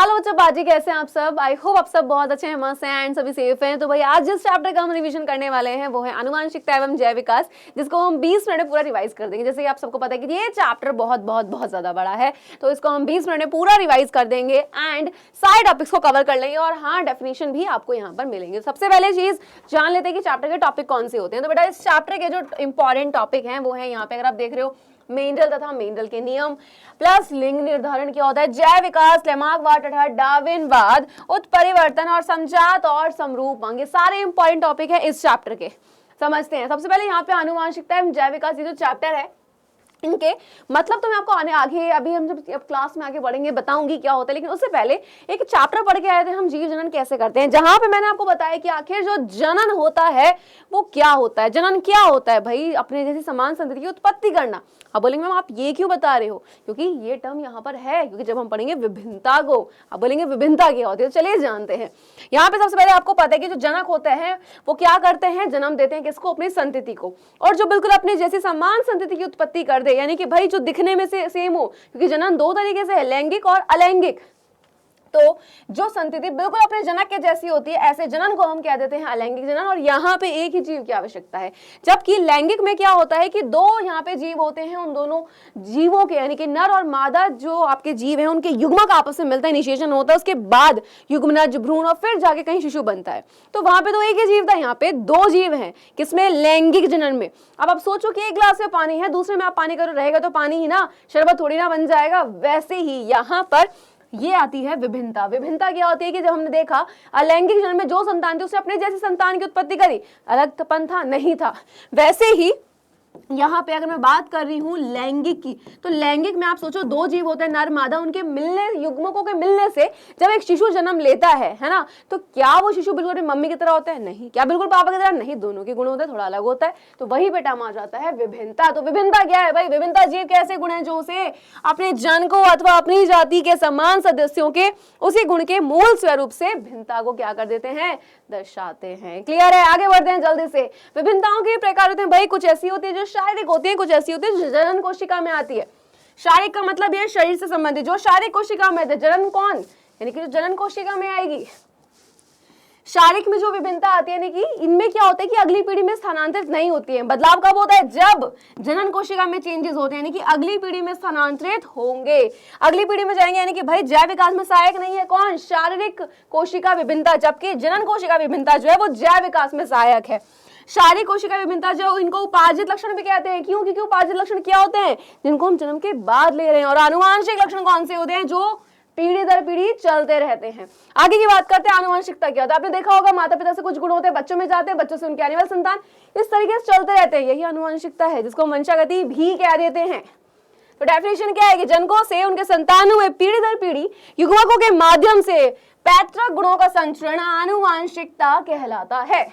Hello बच्चों, बाजी कैसे हैं आप सब। आई होप आप सब बहुत अच्छे हैं, मस्त हैं एंड सभी सेफ हैं। तो भाई आज जिस चैप्टर का हम रिवीजन करने वाले हैं वो है आनुवांशिकता एवं जैव विकास, जिसको हम 20 मिनट में पूरा रिवाइज कर देंगे। जैसे कि आप सबको पता है कि ये चैप्टर बहुत बहुत बहुत ज्यादा बड़ा है, तो इसको हम 20 मिनट में पूरा रिवाइज कर देंगे एंड सारे टॉपिक्स को कवर कर लेंगे। और हाँ, डेफिनेशन भी आपको यहाँ पर मिलेंगे। सबसे पहले चीज जान लेते हैं कि चैप्टर के टॉपिक कौन से होते हैं। तो बेटा इस चैप्टर के जो इंपॉर्टेंट टॉपिक हैं वो है यहाँ पे, अगर आप देख रहे हो, मेंडल तथा मेंडल के नियम, प्लस लिंग निर्धारण क्या होता है, जैव विकास, लेमार्कवाद तथा डार्विनवाद, उत्परिवर्तन और समजात और समरूप अंग, ये सारे इंपॉर्टेंट टॉपिक है इस चैप्टर के। समझते हैं। सबसे पहले यहाँ पे आनुवांशिकता एवं जैव विकास, ये जो चैप्टर है इनके मतलब तो मैं आपको आगे अभी हम जब क्लास में आगे बढ़ेंगे बताऊंगी क्या होता है, लेकिन उससे पहले एक चैप्टर पढ़ के आए थे हम, जीव जनन कैसे करते हैं, जहां पे मैंने आपको बताया कि आखिर जो जनन होता है वो क्या होता है। जनन क्या होता है भाई? अपने जैसी समान संतति की उत्पत्ति करना। अब बोलेंगे मैम आप ये क्यों बता रहे हो? क्योंकि ये टर्म यहाँ पर है, क्योंकि जब हम पढ़ेंगे विभिन्नता को, अब बोलेंगे विभिन्नता क्या होती है, तो चलिए जानते हैं। यहाँ पे सबसे पहले आपको पता है कि जो जनक होते हैं वो क्या करते हैं, जन्म देते हैं किसको? अपनी संतति को, और जो बिल्कुल अपने जैसी समान संतति की उत्पत्ति कर दे, यानी कि भाई जो दिखने में से सेम हो, क्योंकि जनन दो तरीके से है, लैंगिक और अलैंगिक। तो जो संतति बिल्कुल अपने जनक के जैसी होती है, ऐसे जनन को हम कह देते हैं अलैंगिक जनन। और यहाँ पे एक ही जीव की आवश्यकता है, जबकि लैंगिक में क्या होता है कि दो यहाँ पे जीव होते हैं, उन दोनों जीवों के यानी कि नर और मादा जो आपके जीव हैं उनके युग्मक आपस में मिलता है, इनिशिएशन होता है, उसके बाद युग्मनज, भ्रूण और फिर जाके कहीं शिशु बनता है। तो वहां पे तो एक ही जीव था, यहाँ पे दो जीव हैं, किसमें? लैंगिक जनन में। अब आप सोचो कि एक ग्लास में पानी है, दूसरे में आप पानी करो, रहेगा तो पानी ही ना, शरबत थोड़ी ना बन जाएगा। वैसे ही यहाँ पर ये आती है विभिन्नता। विभिन्नता क्या होती है कि जब हमने देखा अलैंगिक जन्म में जो संतान थी उसने अपने जैसी संतान की उत्पत्ति करी, अलग पंथा नहीं था। वैसे ही यहाँ पे अगर मैं बात कर रही हूँ लैंगिक की, तो लैंगिक में आप सोचो दो जीव होते हैं, नर मादा, उनके मिलने, युग्मकों के मिलने से जब एक शिशु जन्म लेता है ना, तो क्या वो शिशु बिल्कुल अपनी मम्मी की तरह होता है? नहीं। क्या बिल्कुल पापा की तरह? नहीं। दोनों के गुण होते हैं, थोड़ा अलग होता है। तो वही पे टर्म आ जाता है विभिन्नता। तो विभिन्नता क्या है भाई? विभिन्नता जीव के ऐसे गुण है जो उसे अपने जन को अथवा अपनी जाति के समान सदस्यों के उसी गुण के मूल स्वरूप से भिन्नता को क्या कर देते हैं? दर्शाते हैं। क्लियर है? आगे बढ़ते हैं जल्दी से। विभिन्नताओं के प्रकार होते हैं भाई, कुछ ऐसी होती है जो शारीरिक होती है, कुछ ऐसी होती है जो जनन कोशिका में आती है। शारीरिक का मतलब ये शरीर से संबंधित, जो शारीरिक कोशिका में है। जनन कौन? यानी कि जो जनन कोशिका में आएगी। शारीरिक में जो विभिन्नता आती है, यानी कि इनमें क्या होता है कि अगली पीढ़ी में स्थानांतरित नहीं होती है। बदलाव कब होता है? जब जनन कोशिका में चेंजेस होते हैं, यानी कि अगली पीढ़ी में स्थानांतरित होंगे, अगली पीढ़ी में जाएंगे। यानी कि भाई जैव विकास में सहायक नहीं है कौन? शारीरिक कोशिका विभिन्नता, जबकि जनन कोशिका विभिन्नता जो है वो जैव विकास में सहायक है। शारीरिक कोशिका विभिन्नता जो, इनको उपार्जित लक्षण भी कहते हैं। क्यों? क्योंकि उपार्जित लक्षण क्या होते हैं? जिनको हम जन्म के बाद ले रहे हैं। और आनुवांशिक लक्षण कौन से होते हैं? जो पीढ़ी दर पीढ़ी चलते रहते हैं। आगे की बात करते हैं, आनुवांशिकता क्या होता है। आपने देखा होगा माता पिता से कुछ गुण होते हैं, बच्चों में जाते हैं, बच्चों से उनके आने वाले संतान, इस तरीके से चलते रहते हैं। यही आनुवांशिकता है, जिसको वंशागति भी कह देते हैं। तो डेफिनेशन क्या है कि जनकों से उनके संतानों में पीढ़ी दर पीढ़ी युग्मकों के माध्यम से पैतृक गुणों का संचरण आनुवांशिकता कहलाता है।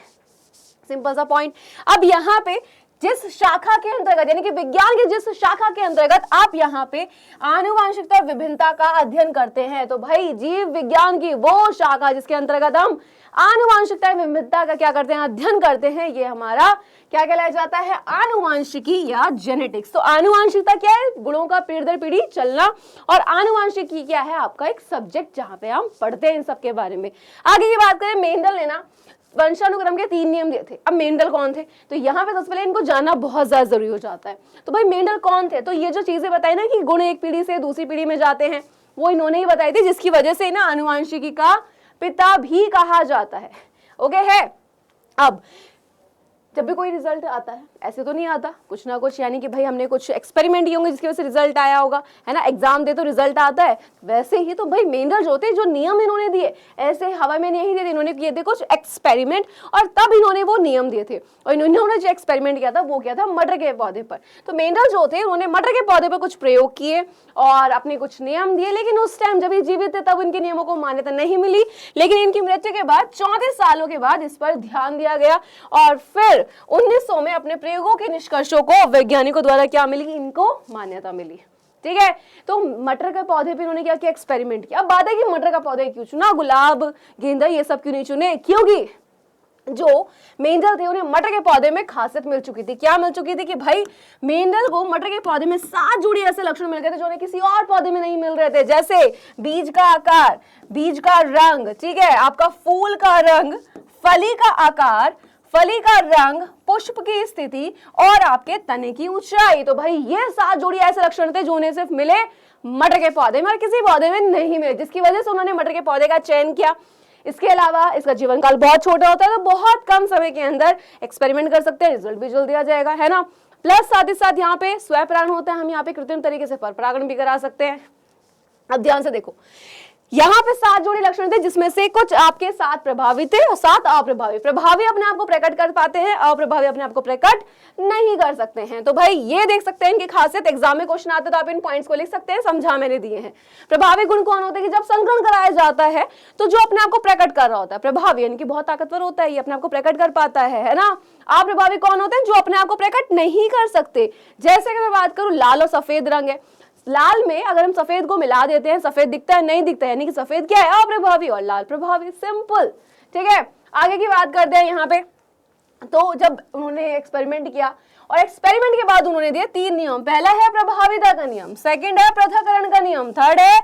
सिंपल सा पॉइंट। अब यहाँ पे जिस शाखा के अंतर्गत, यानी कि विज्ञान की जिस शाखा के अंतर्गत आप यहाँ पे आनुवांशिकता विभिन्नता का अध्ययन करते हैं, तो भाई जीव विज्ञान की वो शाखा जिसके अंतर्गत हम आनुवांशिकता विभिन्नता का क्या करते हैं? अध्ययन करते हैं, ये हमारा क्या कहलाया जाता है? आनुवांशिकी या जेनेटिक्स। तो आनुवांशिकता क्या है? गुणों का पीढ़ी दर पीढ़ी चलना। और आनुवांशिकी क्या है? आपका एक सब्जेक्ट जहां पे हम पढ़ते हैं इन सब के बारे में। आगे की बात करें, मेंडल ने ना वंशानुक्रम के 3 नियम दिए थे। अब मेंडल कौन थे? तो यहाँ पे सबसे पहले इनको जानना बहुत ज्यादा जरूरी हो जाता है। तो भाई मेंडल कौन थे? तो ये जो चीजें बताई ना कि गुण एक पीढ़ी से दूसरी पीढ़ी में जाते हैं, वो इन्होंने ही बताई थी, जिसकी वजह से ना आनुवांशिकी का पिता भी कहा जाता है। ओके है। अब जब भी कोई रिजल्ट आता है, ऐसे तो नहीं आता, कुछ ना कुछ, यानी कि भाई हमने कुछ एक्सपेरिमेंट किए होंगे जिसकी वजह से रिजल्ट आया होगा, है ना। एग्जाम दे तो रिजल्ट आता है। वैसे ही तो भाई मेंडल जो थे, जो नियम इन्होंने दिए, ऐसे हवा में नहीं दिए थे, इन्होंने किए थे कुछ एक्सपेरिमेंट और तब इन्होंने वो नियम दिए थे। और इन्होंने जो एक्सपेरिमेंट किया था वो किया था मटर के पौधे पर। तो मेंडल जो थे उन्होंने मटर के पौधे पर कुछ प्रयोग किए और अपने कुछ नियम दिए, लेकिन उस टाइम जब ये जीवित थे तब इनके नियमों को मान्यता नहीं मिली। लेकिन इनकी मृत्यु के बाद 34 सालों के बाद इस पर ध्यान दिया गया और फिर 1900 में अपने प्रयोगों के निष्कर्षों को वैज्ञानिकों द्वारा क्या मिली? इनको मान्यता मिली। ठीक है। तो मटर के पौधे पे इन्होंने क्या किया? एक्सपेरिमेंट किया। अब बात है कि मटर का पौधा क्यों चुना, गुलाब, गेंदा ये सब क्यों नहीं चुने? क्योंकि जो मेंढल थे उन्हें मटर के पौधे में खासियत मिल चुकी थी। क्या मिल चुकी थी कि भाई मेंढल को मटर के पौधे में 7 जोड़ी ऐसे लक्षण मिल गए थे जो उन्हें किसी और पौधे में नहीं मिल रहे थे, जैसे बीज का आकार, बीज का रंग, ठीक है, आपका फूल का रंग, फली का आकार, फली का रंग, पुष्प की स्थिति और आपके तने की ऊंचाई। तो भाई ये 7 जोड़ी ऐसे लक्षण थे जो उन्हें सिर्फ मिले मटर के पौधे में और किसी पौधे में नहीं मिले, जिसकी वजह से उन्होंने मटर के पौधे का चयन किया। इसके अलावा इसका जीवन काल बहुत छोटा होता है, तो बहुत कम समय के अंदर एक्सपेरिमेंट कर सकते हैं, रिजल्ट भी जल्दी आ जाएगा, है ना। प्लस साथ ही साथ यहाँ पे स्वयंपरागण होता है, हम यहाँ पे कृत्रिम तरीके से परपरागण भी करा सकते हैं। अब ध्यान से देखो, यहाँ पे 7 जोड़ी लक्षण थे जिसमें से कुछ आपके 7 प्रभावी थे और 7 अप्रभावी। प्रभावी अपने आप को प्रकट कर पाते हैं, अप्रभावी अपने आप को प्रकट नहीं कर सकते हैं। तो भाई ये देख सकते हैं इनकी खासियत, एग्जाम में क्वेश्चन आते तो आप इन पॉइंट्स को लिख सकते हैं, समझा मैंने दिए हैं। प्रभावी गुण कौन होते हैं कि जब संकरण कराया जाता है तो जो अपने आप को प्रकट कर रहा होता है, प्रभावी यानी कि बहुत ताकतवर होता है, ये अपने आप को प्रकट कर पाता है ना। अप्रभावी कौन होते हैं जो अपने आप को प्रकट नहीं कर सकते। जैसे कि मैं बात करूं लाल और सफेद रंग है, लाल में अगर हम सफेद को मिला देते हैं सफेद दिखता है, नहीं दिखता है, यानी कि सफेद क्या है, अप्रभावी और लाल प्रभावी, सिंपल, ठीक है। आगे की बात करते हैं यहाँ पे। तो जब उन्होंने एक्सपेरिमेंट किया और एक्सपेरिमेंट के बाद उन्होंने दिए 3 नियम। पहला है प्रभाविता का नियम, सेकंड है पृथक्करण का नियम, थर्ड है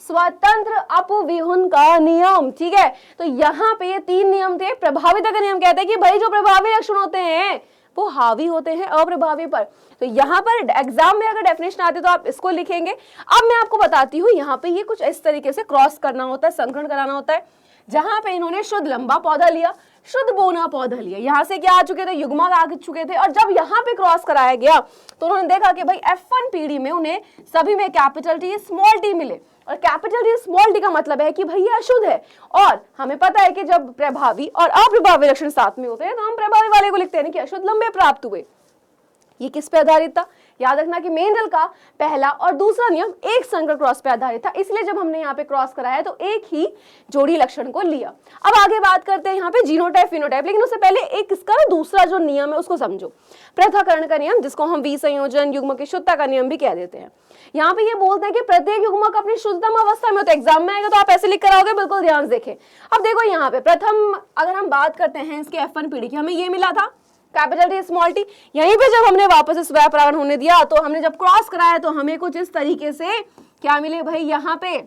स्वतंत्र अपविहुन का नियम, ठीक है। तो यहाँ पे ये 3 नियम थे। प्रभाविता का नियम कहता है कि भाई जो प्रभावी लक्षण होते हैं वो हावी होते हैं अप्रभावी पर। तो यहाँ पर एग्जाम में अगर डेफिनेशन आती है तो आप इसको लिखेंगे। अब मैं आपको बताती हूँ, यहाँ पे ये कुछ इस तरीके से क्रॉस करना होता है, संकरण कराना होता है। जहां पे इन्होंने शुद्ध लंबा पौधा लिया, शुद्ध बोना पौधा लिया, यहाँ से क्या आ चुके थे, युग्मक आ चुके थे, और जब यहाँ पे क्रॉस कराया गया तो उन्होंने देखा कि भाई F1 पीढ़ी में उन्हें सभी में कैपिटल टी स्मॉल टी मिले। और कैपिटल टी स्मॉल टी का मतलब है कि भाई ये अशुद्ध है, और हमें पता है कि जब प्रभावी और अप्रभावी लक्षण साथ में होते हैं तो हम प्रभावी वाले को लिखते हैं कि अशुद्ध लंबे प्राप्त हुए। ये किस पे आधारित था, याद रखना कि मेंडल का पहला और दूसरा नियम एक संकर क्रॉस पे आधारित था, इसलिए जब हमने यहाँ पे क्रॉस कराया तो एक ही जोड़ी लक्षण को लिया। अब आगे बात करते हैं यहाँ पे जीनोटाइप फिनोटाइप, लेकिन उससे पहले एक इसका दूसरा जो नियम है उसको समझो, पृथक्करण का नियम, जिसको हम विसंयोजन युग्मक की शुद्धता का नियम भी कह देते हैं। यहाँ पे ये बोलते हैं कि प्रत्येक युग्मक अपनी शुद्धतम अवस्था में, तो एग्जाम में आएगा तो आप ऐसे लिख कर आओगे, बिल्कुल ध्यान से देखें। अब देखो यहाँ पे प्रथम अगर हम बात करते हैं इसके F1 पीढ़ी की, हमें ये मिला था कैपिटल टी स्मॉल टी। यहीं पे जब हमने वापस स्वयं परागण होने दिया तो हमने जब क्रॉस कराया तो हमें कुछ इस तरीके से क्या मिले भाई, यहाँ पे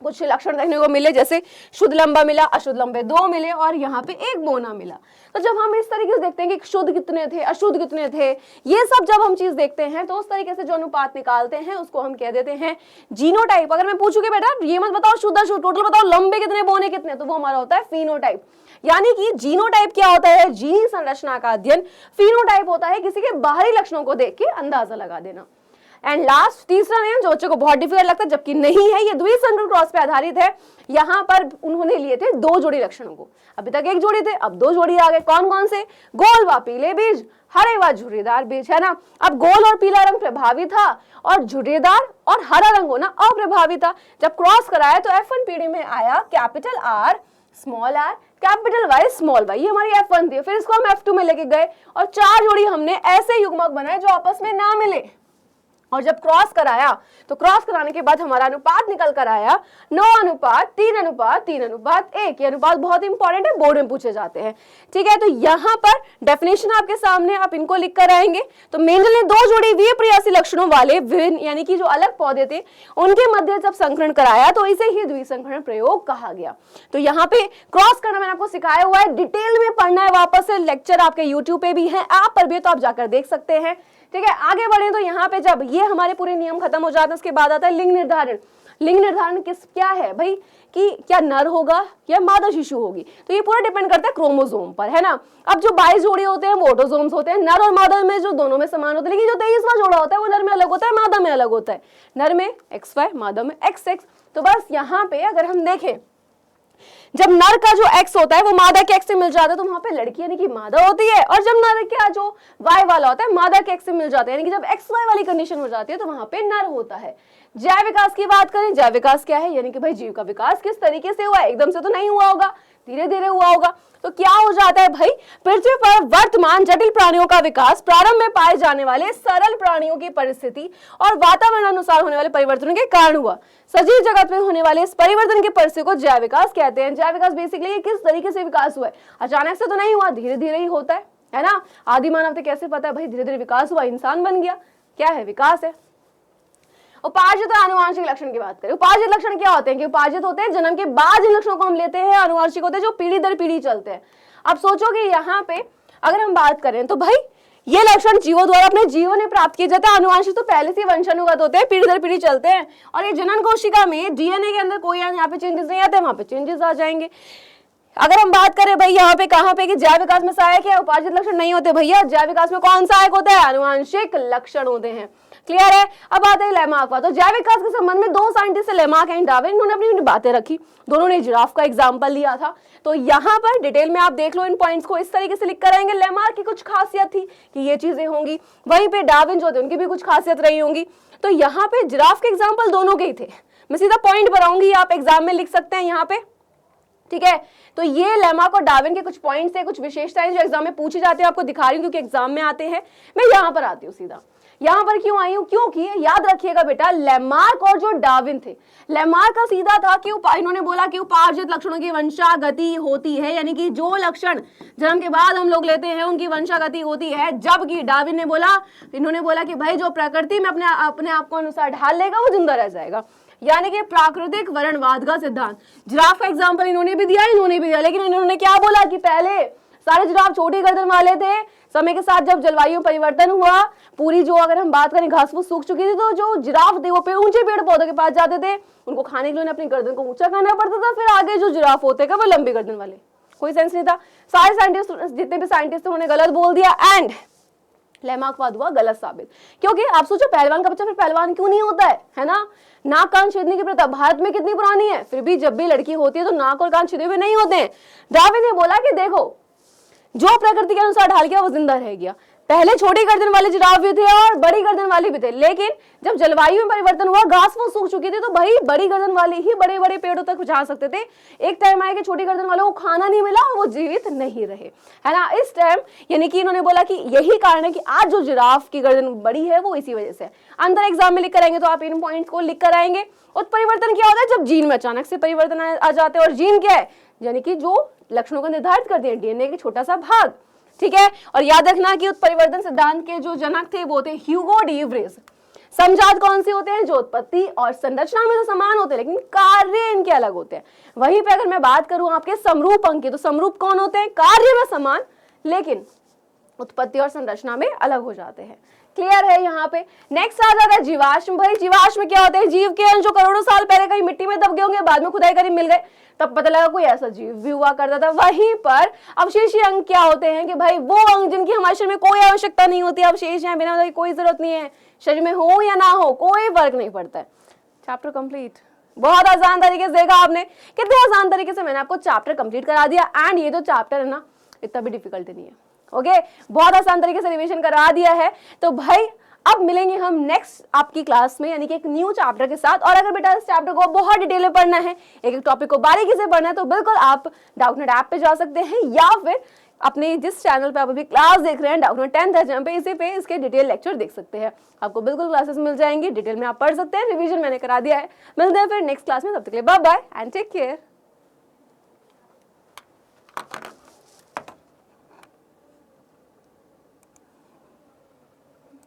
कुछ लक्षण देखने को मिले, जैसे शुद्ध लंबा मिला, अशुद्ध लंबे 2 मिले और यहाँ पे 1 बोना मिला। तो जब हम इस तरीके से देखते हैं कि शुद्ध कितने थे, अशुद्ध कितने थे, ये सब जब हम चीज देखते हैं तो उस तरीके से जो अनुपात निकालते हैं उसको हम कह देते हैं जीनोटाइप। अगर मैं पूछूं कि बेटा ये मत बताओ शुद्ध अशुद्ध, टोटल बताओ लंबे कितने बोने कितने, तो वो हमारा होता है फिनोटाइप। यानी कि जीनोटाइप क्या होता है, जीनी संरचना का अध्ययन, फिनोटाइप होता है किसी के बाहरी लक्षणों को देख के अंदाजा लगा देना। एंड लास्ट तीसरा नियम जो बच्चों को बहुत डिफिकल्ट लगता है जबकि नहीं है, ये द्विसंकर क्रॉस पे आधारित है। यहाँ पर उन्होंने लिए थे 2 जोड़ी लक्षणों को, अभी तक 1 जोड़ी थे, अब 2 जोड़ी आ गए। कौन कौन से, गोल व पीले बीज, हरे व झुर्रीदार बीज, है ना। अब गोल और पीला रंग प्रभावी था और झुर्रीदार और हरा रंग होना अप्रभावी था। जब क्रॉस कराया तो F1 पीढ़ी में आया capital R small r capital Y small y, ये हमारी F1 थी। फिर इसको हम F2 में लेके गए और 4 जोड़ी हमने ऐसे युग्मक बनाए जो आपस में ना मिले, और जब क्रॉस कराया तो क्रॉस कराने के बाद हमारा अनुपात निकल कर आया 9:3:3:3:1। ये अनुपात बहुत इंपॉर्टेंट है, बोर्ड में पूछे जाते हैं, ठीक है। तो यहाँ पर डेफिनेशन आपके सामने, आप इनको लिख कर आएंगे। तो मेंडल ने 2 जोड़ी विप्रियासी लक्षणों वाले विभिन्न यानी कि जो अलग पौधे थे उनके मध्य जब संकरण कराया तो इसे ही द्विसंकरण प्रयोग कहा गया। तो यहाँ पे क्रॉस करना मैंने आपको सिखाया हुआ है, डिटेल में पढ़ना है वापस से, लेक्चर आपके यूट्यूब पे भी है, ऐप पर भी, तो आप जाकर देख सकते हैं, ठीक है। आगे बढ़े तो यहाँ पे जब ये हमारे पूरे नियम खत्म हो जाते हैं उसके बाद आता है लिंग निर्धारण। लिंग निर्धारण क्या है भाई, कि क्या नर होगा या मादा शिशु होगी, तो ये पूरा डिपेंड करता है क्रोमोसोम पर, है ना। अब जो 22 जोड़े होते हैं वो ऑटोसोम्स होते हैं, नर और मादा में जो दोनों में समान होते हैं, लेकिन जो 23वां जोड़ा होता है वो नर में अलग होता है, मादा में अलग होता है, नर में XY, मादा में XX। तो बस यहाँ पे अगर हम देखें, जब नर का जो X होता है वो मादा के X से मिल जाता है तो वहां पे लड़की यानी कि मादा होती है, और जब नर का जो Y वाला होता है मादा के X से मिल जाता है, यानी कि जब XY वाली कंडीशन हो जाती है तो वहां पे नर होता है। जैव विकास की बात करें, जैव विकास क्या है, यानी कि भाई जीव का विकास किस तरीके से हुआ है, एकदम से तो नहीं हुआ होगा, धीरे धीरे हुआ होगा। तो क्या हो जाता है भाई, पृथ्वी पर वर्तमान जटिल प्राणियों का विकास प्रारंभ में पाए जाने वाले सरल प्राणियों की परिस्थिति और वातावरण अनुसार होने वाले परिवर्तनों के कारण हुआ। सजीव जगत में होने वाले इस परिवर्तन की परिस्थिति को जैव विकास कहते हैं। जैव विकास बेसिकली ये किस तरीके से विकास हुआ है, अचानक से तो नहीं हुआ, धीरे धीरे ही होता है ना। आदि मानव तो कैसे पता है भाई, धीरे धीरे विकास हुआ, इंसान बन गया, क्या है, विकास है। उपार्जित और आनुवांशिक लक्षण की बात करें, उपार्जित लक्षण क्या होते हैं कि उपार्जित होते हैं जन्म के बाद जिन लक्षणों को हम लेते हैं, आनुवांशिक होते हैं जो पीढ़ी दर पीढ़ी चलते हैं। अब सोचो कि यहाँ पे अगर हम बात करें तो भाई ये लक्षण जीवों द्वारा अपने जीवन में प्राप्त किए जाते हैं, आनुवांशिक तो पहले से वंशानुगत होते हैं, पीढ़ी दर पीढ़ी चलते हैं। और ये जनन कोशिका में डीएनए के अंदर कोई यहाँ पे चेंजेस नहीं आते, वहां पे चेंजेस आ जाएंगे। अगर हम बात करें भाई यहाँ पे कहाँ पे कि जैव विकास में सहायक है, उपार्जित लक्षण नहीं होते भैया, जैव विकास में कौन सहायक होता है, आनुवांशिक लक्षण होते हैं। क्लियर है। अब आते हैं लेमार्क पर। तो जैव विकास के संबंध में दो साइंटिस्ट लेमार्क एंड डार्विन, इन्होंने अपनी बातें रखी, दोनों ने जिराफ का एग्जांपल लिया था। तो यहाँ पर डिटेल में आप देख लो, इन पॉइंट्स को इस तरीके से लिख कर आएंगे। लेमार्क की कुछ खासियत थी कि ये चीजें होंगी, वहीं पे डार्विन जो थे उनकी भी कुछ खासियत रही होंगी। तो यहाँ पे जिराफ के एग्जाम्पल दोनों के ही थे, मैं सीधा पॉइंट पर आऊंगी, आप एग्जाम में लिख सकते हैं यहाँ पे, ठीक है। तो ये लेमार्क और डार्विन के कुछ पॉइंट्स है, कुछ विशेषताएं जो एग्जाम में पूछी जाती है, आपको दिखा रही हूँ क्योंकि एग्जाम में आते हैं। मैं यहाँ पर आती हूँ सीधा, यहाँ पर क्यों आई हूँ, क्योंकि याद रखिएगा बेटा, लेमार्क और जो डार्विन थे, लेमार्क का सीधा था कि इन्होंने बोला कि उपार्जित लक्षणों की वंशागति होती है, यानी कि जो लक्षण जन्म के बाद हम लोग लेते हैं उनकी वंशागति होती है। जबकि डार्विन ने बोला, इन्होंने बोला कि भाई जो प्रकृति में अपने आप को अनुसार ढाल लेगा वो जिंदा रह जाएगा, यानी कि प्राकृतिक वर्णवाद का सिद्धांत। जिराफ का एग्जाम्पल इन्होंने भी दिया, लेकिन इन्होंने क्या बोला कि पहले सारे जिराफ छोटी गर्दन वाले थे, समय के साथ जब जलवायु परिवर्तन हुआ, पूरी जो अगर हम बात करें घास फूस सूख चुकी थी, तो जो जिराफ थे वो ऊंचे पेड़ पौधों के पास जाते थे, उनको खाने के लिए अपनी गर्दन को ऊंचा करना पड़ता था, फिर आगे जो जिराफ होते थे वो लंबी गर्दन वाले। कोई सेंस नहीं था। सारे साइंटिस्ट, जितने भी साइंटिस्ट उन्होंने गलत बोल दिया एंड लेमार्कवाद हुआ गलत साबित। क्योंकि आप सोचो पहलवान का बच्चा फिर पहलवान क्यों नहीं होता है ना। नाक कान छेदने की प्रथा भारत में कितनी पुरानी है, फिर भी जब भी लड़की होती है तो नाक और कान छेदे हुए नहीं होते हैं। डार्विन ने बोला कि देखो जो प्रकृति के अनुसार ढाल गया वो जिंदा रह गया। पहले छोटी गर्दन वाले जिराफ भी थे और बड़ी गर्दन वाले भी थे, लेकिन जब जलवायु में परिवर्तन हुआ, घास फूस सूख चुकी थी, तो भाई बड़ी गर्दन वाले ही बड़े बड़े पेड़ों तक जा सकते थे। एक टाइम आया कि छोटी गर्दन वालों को खाना नहीं मिला और वो जीवित नहीं रहे, है ना। इस टाइम यानी कि इन्होंने बोला कि यही कारण है कि आज जो जिराफ की गर्दन बड़ी है वो इसी वजह से। अंदर एग्जाम में लिख कर आएंगे तो आप इन पॉइंट को लिख कर आएंगे। उत्परिवर्तन क्या होता है, जब जीन में अचानक से परिवर्तन आ जाते हैं, और जीन क्या है, यानी कि जो लक्षणों को निर्धारित करते हैं, डीएनए का छोटा सा भाग, ठीक है। और याद रखना कि उत्परिवर्तन सिद्धांत के जो जनक थे वो थे ह्यूगो डी व्रिज। समजात कौन से होते हैं, जो उत्पत्ति और संरचना में तो समान होते हैं लेकिन कार्य इनके अलग होते हैं। वहीं पे अगर मैं बात करूं आपके समरूप अंक की, तो समरूप कौन होते हैं, कार्य में समान लेकिन उत्पत्ति और संरचना में अलग हो जाते हैं। क्लियर है। यहाँ पे नेक्स्ट आ जाता है जीवाश्म। भाई जीवाश्म क्या होते हैं, जीव के अंश जो करोड़ों साल पहले कहीं मिट्टी में दब गए होंगे, बाद में खुदाई करी मिल गए, तब पता लगा कोई ऐसा जीव भी हुआ करता था। वहीं पर अवशेषीय अंग क्या होते हैं कि भाई वो अंग जिनकी हमारे शरीर में कोई आवश्यकता नहीं होती, अवशेष हैं, बिना कोई जरूरत नहीं है, शरीर में हो या ना हो कोई फर्क नहीं पड़ता है। Chapter complete. बहुत आसान तरीके से देखा आपने, कितने आसान तरीके से मैंने आपको चैप्टर कंप्लीट करा दिया। एंड ये जो चैप्टर है ना, इतना भी डिफिकल्ट नहीं है, ओके, बहुत आसान तरीके से रिवीजन करा दिया है। तो भाई अब मिलेंगे हम नेक्स्ट आपकी क्लास में, यानी कि एक न्यू चैप्टर के साथ। और अगर बेटा इस चैप्टर को बहुत डिटेल में पढ़ना है, एक एक टॉपिक को बारीकी से पढ़ना है, तो बिल्कुल आप डाउटनेट ऐप पे जा सकते हैं, या फिर अपने जिस चैनल पे आप अभी क्लास देख रहे हैं डाउटनेट 10th एचएम पे, इसी पे इसके डिटेल लेक्चर देख सकते हैं। आपको बिल्कुल क्लासेस मिल जाएंगी, डिटेल में आप पढ़ सकते हैं, रिवीजन मैंने करा दिया है। मिलते हैं फिर नेक्स्ट क्लास में, तब तक के लिए bye bye and take care.